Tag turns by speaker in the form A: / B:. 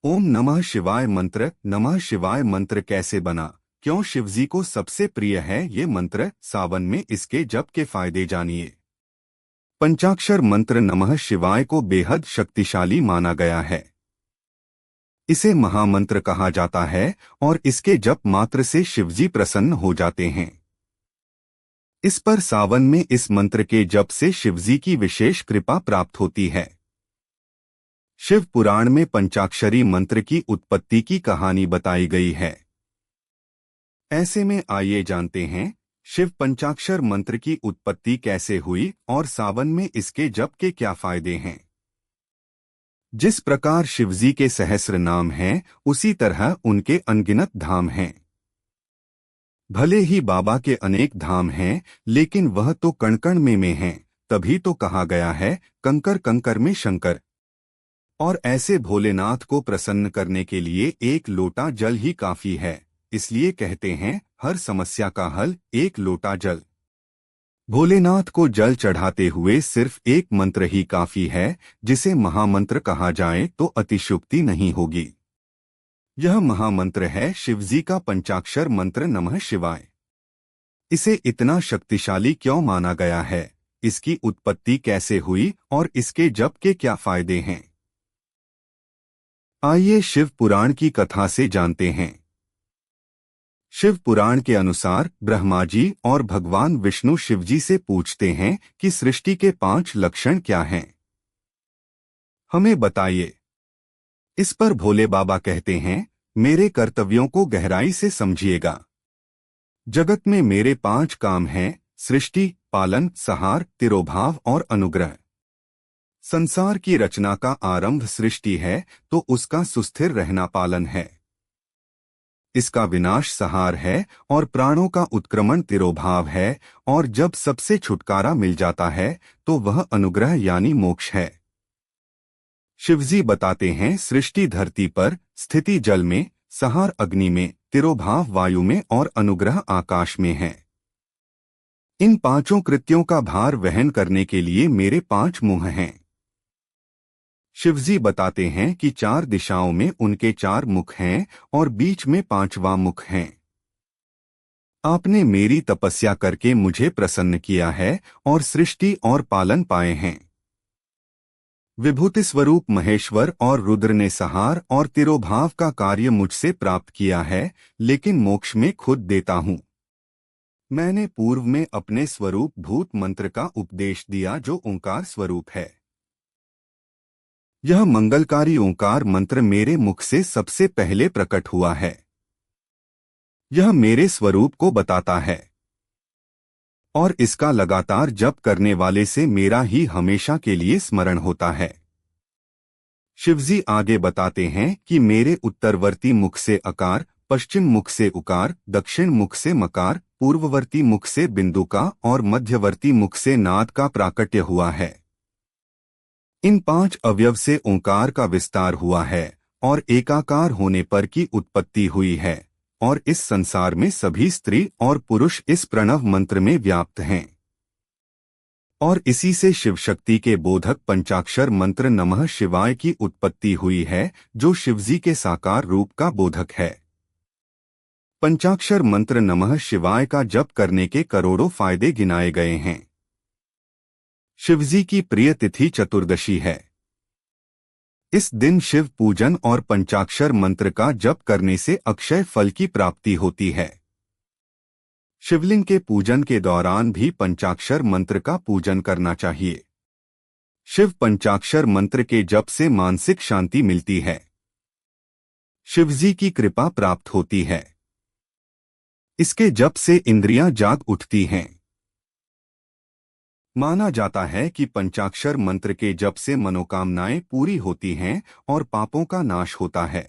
A: ओम नमः शिवाय मंत्र। नमः शिवाय मंत्र कैसे बना, क्यों शिवजी को सबसे प्रिय है ये मंत्र, सावन में इसके जप के फायदे जानिए। पंचाक्षर मंत्र नमः शिवाय को बेहद शक्तिशाली माना गया है। इसे महामंत्र कहा जाता है और इसके जप मात्र से शिवजी प्रसन्न हो जाते हैं। इस पर सावन में इस मंत्र के जप से शिवजी की विशेष कृपा प्राप्त होती है। शिव पुराण में पंचाक्षरी मंत्र की उत्पत्ति की कहानी बताई गई है। ऐसे में आइए जानते हैं शिव पंचाक्षर मंत्र की उत्पत्ति कैसे हुई और सावन में इसके जप के क्या फायदे हैं। जिस प्रकार शिवजी के सहस्र नाम हैं, उसी तरह उनके अनगिनत धाम हैं। भले ही बाबा के अनेक धाम हैं, लेकिन वह तो कण कण में हैं, तभी तो कहा गया है कंकर कंकर में शंकर। और ऐसे भोलेनाथ को प्रसन्न करने के लिए एक लोटा जल ही काफी है। इसलिए कहते हैं हर समस्या का हल एक लोटा जल। भोलेनाथ को जल चढ़ाते हुए सिर्फ एक मंत्र ही काफी है, जिसे महामंत्र कहा जाए तो अतिशयोक्ति नहीं होगी। यह महामंत्र है शिवजी का पंचाक्षर मंत्र नमः शिवाय। इसे इतना शक्तिशाली क्यों माना गया है, इसकी उत्पत्ति कैसे हुई और इसके जप के क्या फायदे हैं, आइए शिव पुराण की कथा से जानते हैं। शिव पुराण के अनुसार ब्रह्मा जी और भगवान विष्णु शिवजी से पूछते हैं कि सृष्टि के 5 लक्षण क्या हैं, हमें बताइए। इस पर भोले बाबा कहते हैं, मेरे कर्तव्यों को गहराई से समझिएगा। जगत में मेरे 5 काम हैं, सृष्टि, पालन, संहार, तिरोभाव और अनुग्रह। संसार की रचना का आरंभ सृष्टि है तो उसका सुस्थिर रहना पालन है। इसका विनाश संहार है और प्राणों का उत्क्रमण तिरोभाव है, और जब सबसे छुटकारा मिल जाता है तो वह अनुग्रह यानी मोक्ष है। शिवजी बताते हैं सृष्टि धरती पर, स्थिति जल में, संहार अग्नि में, तिरोभाव वायु में और अनुग्रह आकाश में है। इन 5 कृत्यों का भार वहन करने के लिए मेरे 5 मुंह हैं। शिवजी बताते हैं कि 4 दिशाओं में उनके 4 मुख हैं और बीच में 5वां मुख है। आपने मेरी तपस्या करके मुझे प्रसन्न किया है और सृष्टि और पालन पाए हैं। विभूति स्वरूप महेश्वर और रुद्र ने संहार और तिरोभाव का कार्य मुझसे प्राप्त किया है, लेकिन मोक्ष में खुद देता हूँ। मैंने पूर्व में अपने स्वरूप भूत मंत्र का उपदेश दिया जो ओंकार स्वरूप है। यह मंगलकारी ओंकार मंत्र मेरे मुख से सबसे पहले प्रकट हुआ है। यह मेरे स्वरूप को बताता है और इसका लगातार जप करने वाले से मेरा ही हमेशा के लिए स्मरण होता है। शिवजी आगे बताते हैं कि मेरे उत्तरवर्ती मुख से अकार, पश्चिम मुख से उकार, दक्षिण मुख से मकार, पूर्ववर्ती मुख से बिंदु का और मध्यवर्ती मुख से नाद का प्राकट्य हुआ है। इन 5 अवयव से ओंकार का विस्तार हुआ है और एकाकार होने पर की उत्पत्ति हुई है, और इस संसार में सभी स्त्री और पुरुष इस प्रणव मंत्र में व्याप्त हैं। और इसी से शिव शक्ति के बोधक पंचाक्षर मंत्र नमः शिवाय की उत्पत्ति हुई है, जो शिवजी के साकार रूप का बोधक है। पंचाक्षर मंत्र नमः शिवाय का जप करने के करोड़ों फायदे गिनाए गए हैं। शिवजी की प्रिय तिथि चतुर्दशी है। इस दिन शिव पूजन और पंचाक्षर मंत्र का जप करने से अक्षय फल की प्राप्ति होती है। शिवलिंग के पूजन के दौरान भी पंचाक्षर मंत्र का पूजन करना चाहिए। शिव पंचाक्षर मंत्र के जप से मानसिक शांति मिलती है। शिवजी की कृपा प्राप्त होती है। इसके जप से इंद्रियां जाग उठती हैं। माना जाता है कि पंचाक्षर मंत्र के जप से मनोकामनाएं पूरी होती हैं और पापों का नाश होता है।